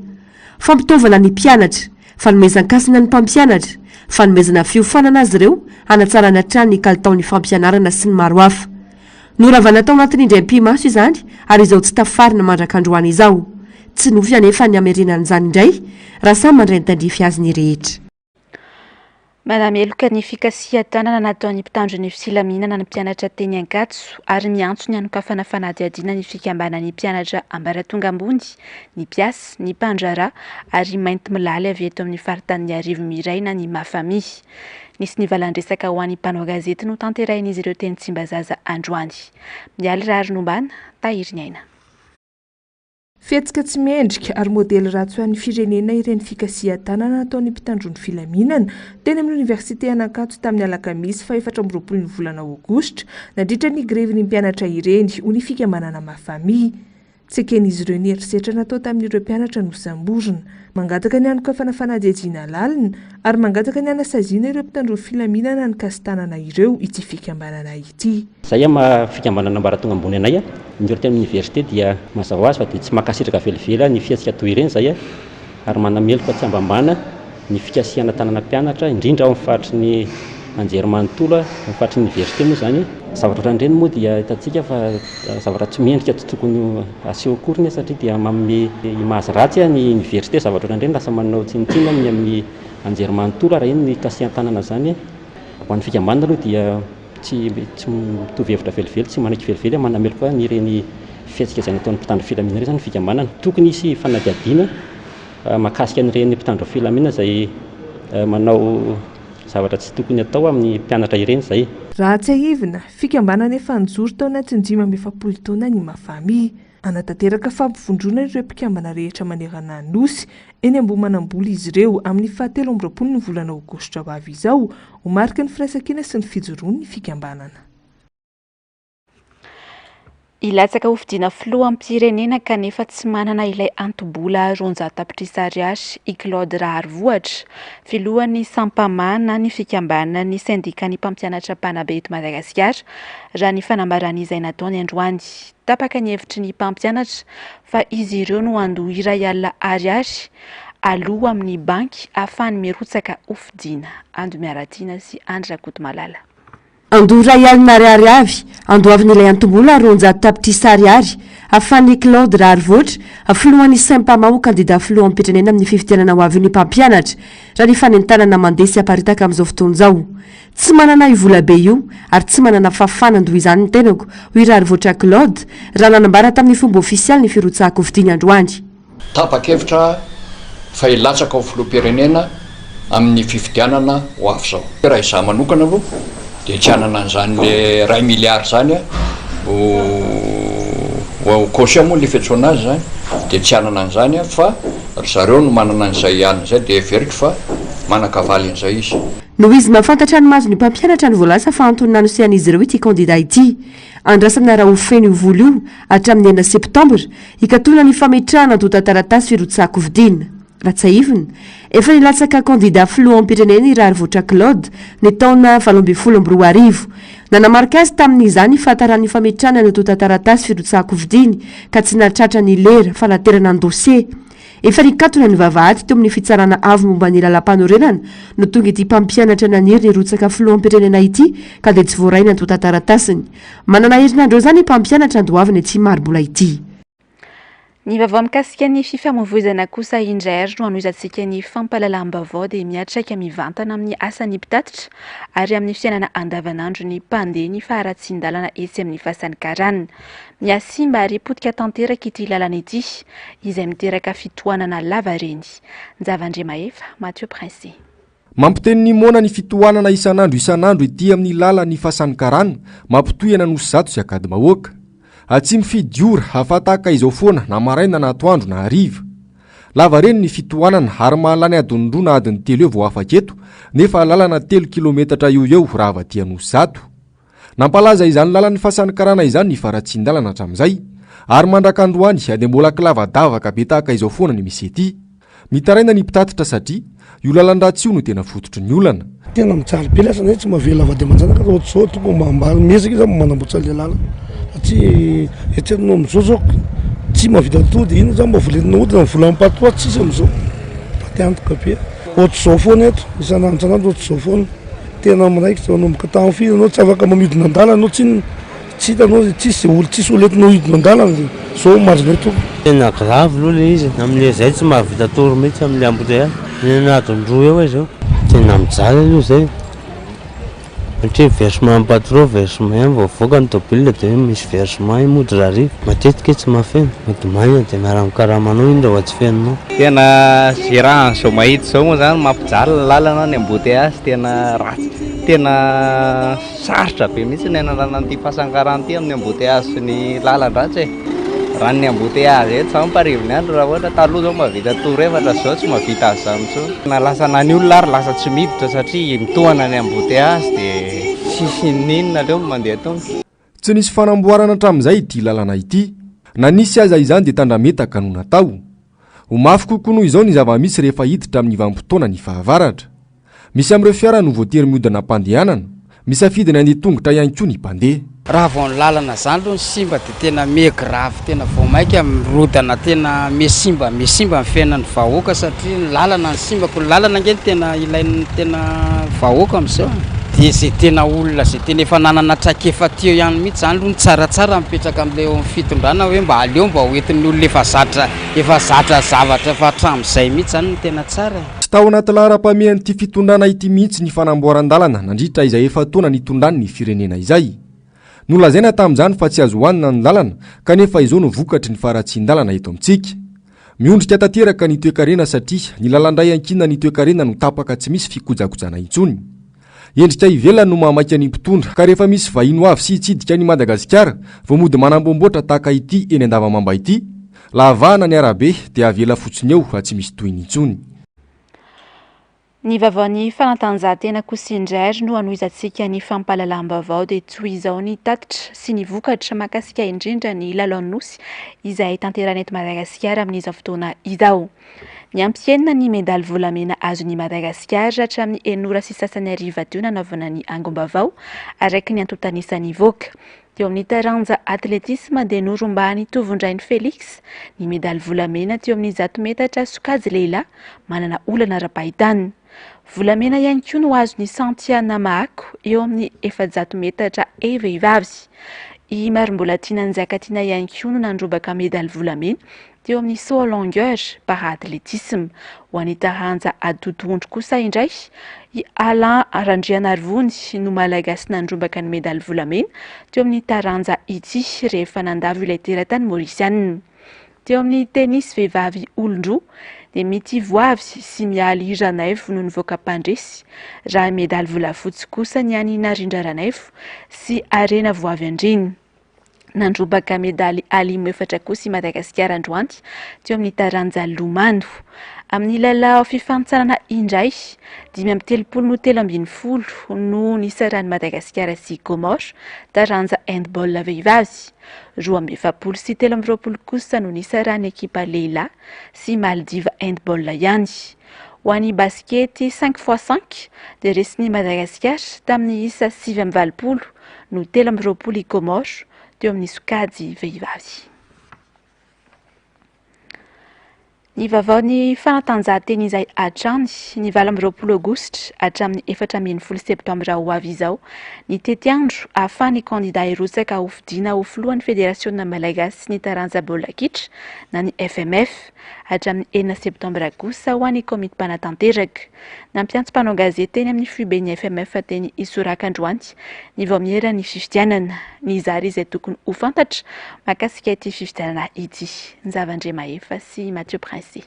Fampitaovana ny mpianatra, fanomezan-kasina ny mpampianatra, fanomezana fiofanana azy ireo hanatsarana hatrany ny kalitaon'ny fampianarana sy ny maro hafa. Noravana tao anatin'ny indray mpimaso izany ary izao tsy tafarina mandrakandroany izao. tsy nofy anefa ny amerianan'izany indray raha samy mandray nytandrify azy ny rehetra. Manameloka ny fikasihan-tanana nataon'ny mpitandro ny filaminana ny mpianatra teny Ankatso ary miantso ny anokafana fanadihadiana ny fikambanan'ny mpianatra ambaratonga ambony, ny mpiasy, ny mpandrara ary mainty milaly avy eto amin'ny faritan'ny Arivo Miraina ny Mafami. Nisy nivalandresaka ho an'ny mpanao gazety no tanterahin'izy ireo teny Tsimbazaza androany. Mialy rary nombana, Tahiry Aina. Fihetsika tsy miendrika ary modely ratsy ho an'ny firenena ireny fikasihan-tanana nataon'ny mpitandron'ny filaminana teny amin'ny Oniversite Ankatso tamin'ny alakamisy 24 ny volana Aogositra nandritra ny grevin'ny mpianatra ireny ho ny fikambanana Mafami. Tsy eken'izy ireo ny herisetra natao tamin'ireo mpianatra nosamborona, mangataka ny anokafana fanadihadiana lalina ary mangataka ny anasaziana ireo mpitandron'ny filaminana ny kasitanana ireo ity fikambanana ity. Zay fikambanana ambaratonga ambony anay ny teny université dia mazava ho azy fa dia tsy makasitraka velively ny fihetsika toy ireny zay ary manameloka tsy ambambana ny fikasihana tanana mpianatra indrindra ao amin'ny faritry ny anjerimanontolo amin'ny faritry ny université moa zany zavatra ohatran'ireny moa dia hitantsika fa zavatra tsy miendrika tokony aseho akory satria dia manome imazy ratsy ny université zavatra ohatran'ireny lasa manao tsinitsina ny amin'ny anjerimanontolo raha iny ny kasihan-tanana zany ho an'ny fikambanana aloha dia tsy mitovy hevitra velively, tsy manaiky velively manameloka ny ireny fihetsika izay nataon'ny mpitandro filaminana ireny zany fikambanana. Tokony hisy fanadihadiana mahakasika an'ireny mpitandro filaminana izay manao zavatra tsy tokony atao amin'ny mpianatra ireny zay. Raha tsy ahivina, fikambanana efa nijoro tao anatin'ny 5 taona ny Mafami. Anatanteraka fampivondrona ireo mpikambana rehetra manerana ny nosy eny Ambohimanamboly izy ireo amin'ny 17 ny volana Aogositra ho avy izao ho marika ny firaisan-kina sy ny fijoroan'ny ny fikambanana. Ilatsaka ho fidiana filoha am-pirenena kanefa tsy manana ilay antobola 200 tapitrisa ariary i Claude Raharvohatra, filohan'ny sampamana ny fikambanana ny syndicat ny mpampianatra mpanabe eto Madagasikara raha ny fanambarana izay nataony androany. Tapaka ny hevitry ny mpampianatra fa izy ireo no andoha iray alina ariary aloha amin'ny banky ahafahany mirotsaka ho fidiana. Ando Miaratiana sy Andra Kotomalala. Andoha iray alina ariary avy, andoavin'ilay antombola 200 tapitrisa ariary, ahafahan'ny Claude Raharvohatra, filohan'ny Saint-Pama ho kandida filohan'ny firenena amin'ny fifidianana ho avin'ny mpampianatra, raha ny fanentanana mandeha sy aparitaka amin'izao fotoana izao. Tsy manana io vola be io, ary tsy manana fafana andoha izany ny tenako, hoy Raharvohatra Claude, raha nanambara tamin'ny fomba ofisialy ny firotsahako fidiana androany. Tapa-kevitra fa ilatsaka ho filoham-pirenena amin'ny fifidianana ho avy izao. Raha izaho manokana aloha dia tsy hanana an'izany le 1 milliard zany ho caution moa le fiantsoana azy zany dia tsy hanana an'izany fa zareo no manana an'izay ihany zay dia everiko fa manakavaly an'izay izy. Noho izy mahafantatra ny mazo ny mpampianatra ny voalasa fa antony nanosehanizy ireo ity kandida ity. Andrasana raha ho feno io vola io hatramin'ny 9 septambra hikatona ny fametrahana andoha taratasy firotsahako vidiana. Raha tsy ahivina, efa nilatsaka kandida filoham-pirenena i Raharvohatra Claude ny taona 2012. Nanamarika azy tamin'izany fahatarany fametrahana ny andoha taratasy firotsahako vidiana ka tsy nahatratra ny lera fanaterana ny dossier. Efa nikatona ny vavahady teo amin'ny fitsarana avo momba ny lalam-panorenana no tonga ity mpampianatra naniry ny rotsaka filoham-pirenena ity ka dia tsy voaraina andoha taratasiny. Manana herinandreo zany mpampianatra andoaviny ity marobola ity. Ny vaovao mikasika ny fifamoivoizana kosa indray no anoizantsika ny fampahalalam-baovao dia miatraika mivantana amin'ny asan'ny mpitatitra ary amin'ny fiainana andavanandro ny mpandeha ny faharatsin-dalana etsy amin'ny fasan'ny Karana. Miasimba ary potika tanteraka ity lalana ity izay miteraka fitohanana lava reny. Nzavandremaefa, Mathieu Prince. Mampiteny ny mona ny fitohanana isanandro ity amin'ny lalan'ny fasan'ny Karana mampitohana nosy zato sy akady mahoaka. Tsy mifidy ora hafataka izao foana na maraina na atoandro na hariva. Lava reny ny fitohanana ary mahalany adiny 2 na adiny 3 eo vao afaka eto nefa lalana 3 kilometatra eo raha vaty nosy zato. Nampalaza izany lalan'ny fasan'ny Karana izany ny faratsin-dalana hatramin'izay ary mandrakandroany dia mbola kilavadavaka be tahaka izao foana ny misy ety. Mitaraina ny mpitatitra satria io lalan-dratsy io no tena fototry ny olana. Tena mitsaly be lasana tsy mavela vady amanjana ka ohatr'izao tokony mba ambala mesaka izy manamboatra le lalana. Tsy etenao amin'izao zao tsy mavita tody ino zany mba volenina hodina vola mpatoa tsisy amin'izao paty antoka be ohatr'izao foana eto isanandro ohatr'izao foana tena miraiky zao nomboka tamin'ny finy anao tsy afaka mamidina an-dala anao tsy tsy hitanao tsisy olo tsisy oletinao hidina an-dalana zao marina to tena grave aloha le izy am'le zay tsy mahavita tory mihitsy am'le embouteillage nenadondroa eo zao tena mijaly aloha zay satria versement patron versement voavoaka ny tobile de misy versement mody raha riva matetika tsy mahafeno madimaina de miara-mikaramanao iny raha tsy feninao tena gérant zao mahita zao moa zany mampijaly ny lalana ny embouteillage tena ratsy tena sarotra be mihitsy ny analana n'ity fahasangaran'ity amin'ny embouteillage sy ny lalan-dratsy raha ny embouteillage eto zany parivony andro raha ohatra taloha zao mahavita tory efatra zao tsy mahavita azy zany mitsony na lasa nany olona ary lasa tsy miditra satria mitohana ny embouteillage de sisy ninona leo mandeha tony tsy nisy fanamboarana hatramin'izay ity lalana ity na nisy aza izany dia tandrametaka no natao ho mafy kokoa noho izao ny zava-misy rehefa hiditra amin'ny vanim-potoana ny fahavaratra misy amin'ireo fiara no voatery miodana ampandehanana misafidy ny andeha tongotra ihany koa ny mpandeha raha vao ny lalana zany aloha ny simba dia tena megrave tena vao maika mirodana tena mesimba ny fiainan'ny vahoaka satria ny lalana ny simbako ny lalana angeny tena ilain'ny tena vahoaka amin'izao dia zay tena olona zay tena efa nanana traikefa teo ihany mihitsy zany aloha ny tsaratsara mipetraka amin'ilay fitondrana hoe mba aleo mba hoentin'ny olona efa zatra zavatra efa hatramin'izay mihitsy zany ny tena tsara tsy tao anaty lahara-pamehan'ity fitondrana ity mihitsy ny fanamboaran-dalana nandritra izay efa taona nitondrany ny firenena izay nolazaina tamin'izany fa tsy azo hohanina ny lalana kanefa izao no vokatry ny faratsin-dalana eto amintsika miondrika tanteraka ny toe-karena satria ny lalandray ankina ny toe-karena no tapaka tsy misy fikojakojana intsony endrika ivelany no mahamaika ny mpitondra ka rehefa misy vahino avy sy hitsidika ny Madagasikara vao mody manambomboatra tahaka ity eny Andavamamba ity lavahana ny arabe dia avela fotsiny eo fa tsy misy tohiny intsony. Ny vavaon'ny fanatanjahantena Kosindrary no anohizantsika ny fampahalalam-baovao dia toy izao ny tatitra sy ny vokatra mahakasika indrindra ny lalao-nosy izay tanterana eto Madagasikara amin'izao fotoana izao. Ny ampienina ny medaly volamena azon'ny Madagasikara hatramin'ny 930 teo nanaovana ny angom-baovao araiky ny antotanisany voaka. Teo amin'ny taranja atletisme dia norombany Tovondrainy Felix ny medaly volamena teo amin'ny 100 metatra sokajy lehilahy manana olana ara-pahitany. Volamena ihany koa no azon'ny Santiana Mahako eo amin'ny 400 metatra vehivavy. I marim-bola tiana Njakatiana ihany koa no nandrobaka medaly volamena teo amin'ny saut en longueur para atletisme. Ho an'ny taranja atotondro kosa indray i Alain Randrianarivony no malagasy nandrobaka ny medaly volamena teo amin'ny taranja ity rehefa nandalo ilay teratany Mauritiana. Teo amin'ny tennis vehivavy olon-droa dia mity voavy sy mialy Ranaivo no nivoaka mpandresy. Raha medaly volafotsy kosa ny any Narindra Ranaivo sy Arena Voavy Andriny. Nandrobaka medaly alimo 4 kosa i Madagasikara androany teo amin'ny taranja Lomano. Amin'ny lalao fifantsanana indray 570 no nisaran'ny Madagasikara sy Comores taranja handball vehivavy. 220 kosa no nisaran'ny ekipa lehilahy sy Maldiva handball ihany. Ho an'ny baskety 5x5 dia resin'ny Madagasikara tamin'ny isa 720 no 20 i Comores teo amin'ny sokajy vehivavy. Ny vavaon'ny fanatanjahantena izay hatrany ny 20 aogositra hatramin'ny 14 septambra ho avy izao ny tetiandro ahafahan'ny kandida hirotsaka ho fidiana ho filohan'ny federasiona malagasy ny taranja baolina kitra na ny FMF hatramin'ny 1 septambra kosa ho an'ny komity mpanatanteraka. Nampiantso mpanao gazety teny amin'ny FUB-ny FMF teny Isoraka androany ny vao miera ny fifidianana ny zary izay tokony ho fantatra mahakasika ity fifidianana ity. Nzavandre Mahefa sy Mathieu Prince.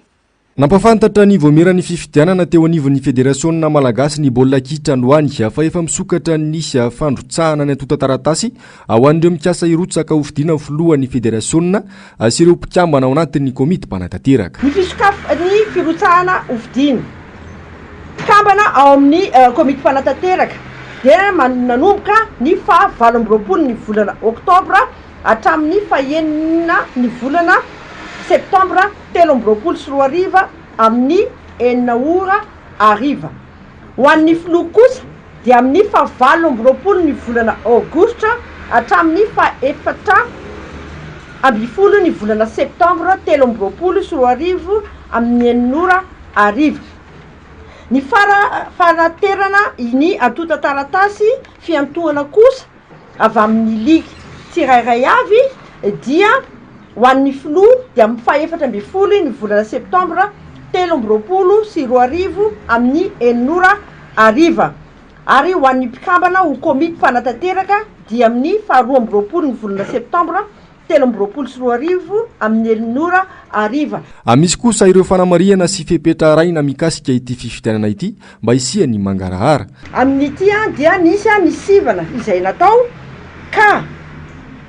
Nampafantatra ny voameran'ny fifidianana teo anivon'ny federasiona malagasy ny baolina kitra androany fa efa misokatra ny fandrotsahana ny antotan-taratasy ao an'ireo mikasa hirotsaka ho fidiana filohan'ny federasiona sy ireo mpikambana ao anatin'ny komity mpanatanteraka. Ny fisokafany firotsahana ho fidiana mpikambana ao amin'ny komity mpanatanteraka dia nanomboka ny fa 20 ny volana oktobra hatramin'ny fa 9 ny volana septambra 2024 amin'ny 4:00 ho an'ny filoha kosa dia amin'ny fa 20 ny volana aogostra hatramin'ny fa 4 ny volana septambra 2024 amin'ny 4:00. Ny fanaterana ny antotan-taratasy fiantohana kosa avy amin'ny ligy tsirairay avy dia ho an'ny filoha dia amin'ny fahaefatra amby folo ny volana septambra 2024 amin'ny 900 ary ho an'ny mpikambana ho komity fanatanteraka dia amin'ny 12 ny volana septambra 2024 amin'ny 900. Amisy kosa ireo fanamariana sy fepetra raina mikasika ity fifidianana ity mba hisiany mangarahara. Amin'ity dia nisy ny sivana izay natao ka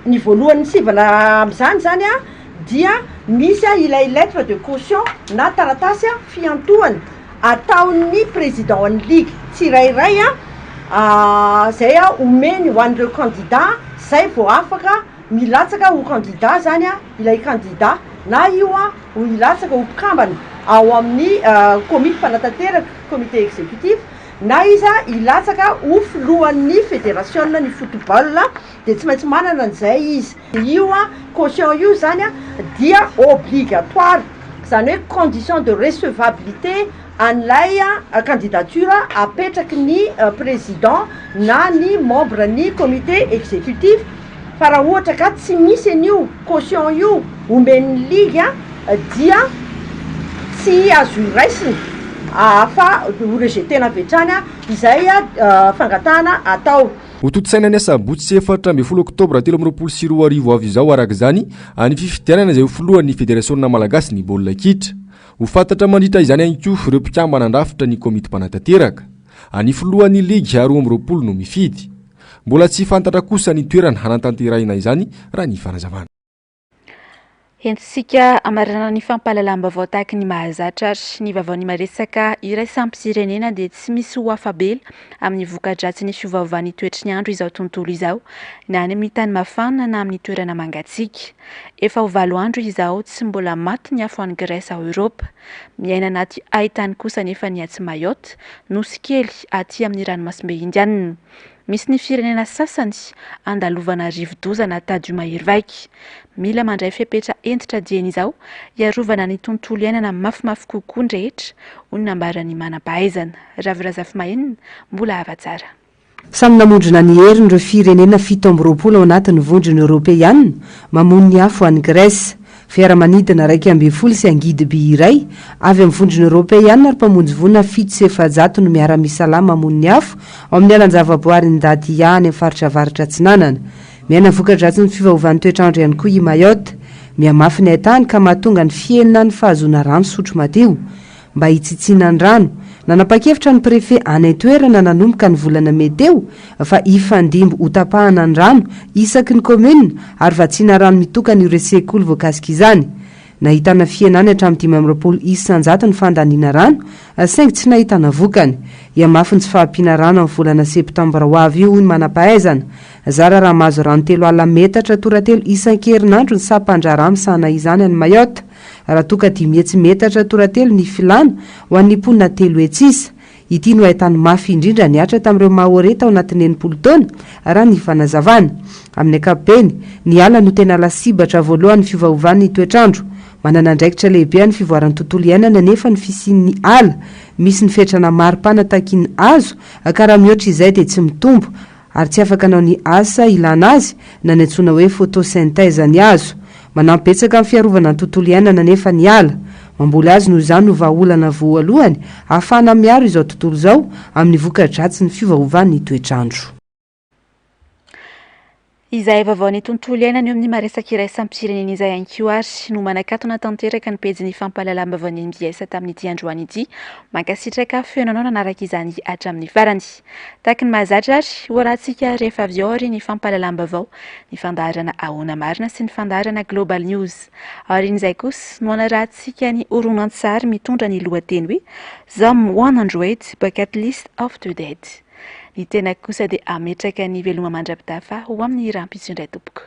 ny voalohany sivana amin'izany zany dia misy ilay lettre de caution na taratasy fiantohany ataon'ny président ny ligue tsirairay zay omeny ho an'ireo candidat zay vao afaka milatsaka ho candidat zany ilay candidat na io ho ilatsaka ho mpikambana ao amin'ny comité fanatanteraka comité exécutif na iza ilatsaka ho filohan'ny fédération ny football de tsy maintsy manana an'izay izy. Io caution io zany dia obligatoire zany hoe condition de recevabilité an'ilay candidature apetraky ny président na ny membre ny comité exécutif. Fa raha ohatra ka tsy misy an'io caution io omen'ny ligue dia tsy azo iraisiny fa ho rejetena vetrany izay fangatahana atao. Ho totosaina ny asabotsy 14 oktobra 2024 avy izao araka izany any fifidianana izay ho filohan'ny fédération malagasy ny baolina kitra. Ho fantatra mandritra izany ihany koa ireo mpikambana andrafitra ny komity mpanantanteraka. Any filohan'ny ligue 12 no mifidy. Mbola tsy fantatra kosa ny toerana hanatanteraina izany raha ny fanazavana. Entsika amarana ny fampahalalam-baovao tahaka ny mahazatra ny vaovao maresaka iraisam-pirenena dia tsy misy ho afabela amin'ny voka-dratsy ny fiovaovan'ny toetry ny andro izao tontolo izao na any amin'ny tany mafana na amin'ny toerana mangatsiaka. Efa ho 7 andro izao tsy mbola maty ny afo any Grèce ao Eropa. Miaina anaty haitany kosa nefa ny atsy Mayotte, nosy kely aty amin'ny ranomasimbe Indiana. Misy ny firenena sasany andalovana rivodozana tadio mahery vaika. Mila mandray fepetra entitra dieny izao iarovana ny tontolo iainana mafimafy kokoa ny rehetra hoy ny nambarany manam-pahaizana. Ravirazafy mahenina mbola hava tsara. Samy namondrona ny heriny ireo firenena 17 ao anatin'ny vondrona Europeanina mamono ny afo any Grèce. Fiaramanidina 12 sy angidy-by iray avy amin'ny vondrona Europeanina ary mpamonjy vonina 700 no miara-misalama mamono ny afo ao amin'ny alan-javaboary ny dady any amin'ny faritra avaratra Atsinanana. Miaina voka-dratsy ny fivaovan'ny toetrandro ihany koa i Mayotte. Miamafy ny haitany ka mahatonga ny fienina ny fahazoana rano sotro madio. Mba hitsitsiana ny rano, nanapa-kevitra ny prefet any toerana nanomboka ny volana meteo fa ifandimbo ho tapahana ny rano isaky ny commune ary vatsiana rano mitokana io sekoly voakasika izany. Nahitana fienany hatramin'ny 520 isanjato ny fandaniana rano, saingy tsy nahitana vokany. Iamafy ny tsy fahampiana rano amin'ny volana septambra ho avy io hoy ny manam-pahaizana. Zara raha mahazo rano 3 ala metatra toratelo isan-kerinandro ny sampandrara misana izany any Mayotte. Raha toka 10 metatra toratelo ny filana ho an'ny mponina 3 hetsisa. Ity no ahitany mafy indrindra niatra tamin'ireo Maoreta ao anatin'ny 80 taona raha ny fanazavana. Amin'ny ankapobeny, ny ala no tena lasibatra voalohan'ny fiovaovan'ny toetrandro. Manana andraikitra lehibe ny fivoaran'ny tontolo iainana nefa ny fisian'ny ala. Misy ny fetrana maro-pana takiany azo ka raha mihoatra izay dia tsy mitombo ary tsy afaka anao ny asa ilana azy na ny antsoina hoe photosynthèse ny azo. Manampetsaka amin'ny fiarovana ny tontolo iainana nefa ny ala. Mamboly azy noho izany no vahaolana voalohany ahafahana miaro izao tontolo izao amin'ny voka-dratsy ny fiovaovan'ny toetrandro. Izay vaovaony tontolo iainana eo amin'ny maresaka iraisam-pirenena izay ihany koa ary no manakatona tanteraka ny pejy ny fampahalalam-baovany MBS tamin'ity androany ity. Mankasitraka feonanao nanaraka izany hatramin'ny farany. Tahaka ny mahazatra ary hoarahantsika rehefa avy ao ary ny fampahalalam-baovao, ny fandaharana ahoana marina sy ny fandaharana Global News. Aorian'izay kosa no anarahantsika ny horonan-tsary mitondra ny lohateny hoe Some 100 bucket list of the dead. Ny tena kosa dia ametraka ny veloma mandrapitafa ho amin'ny rampitso indray tompoko.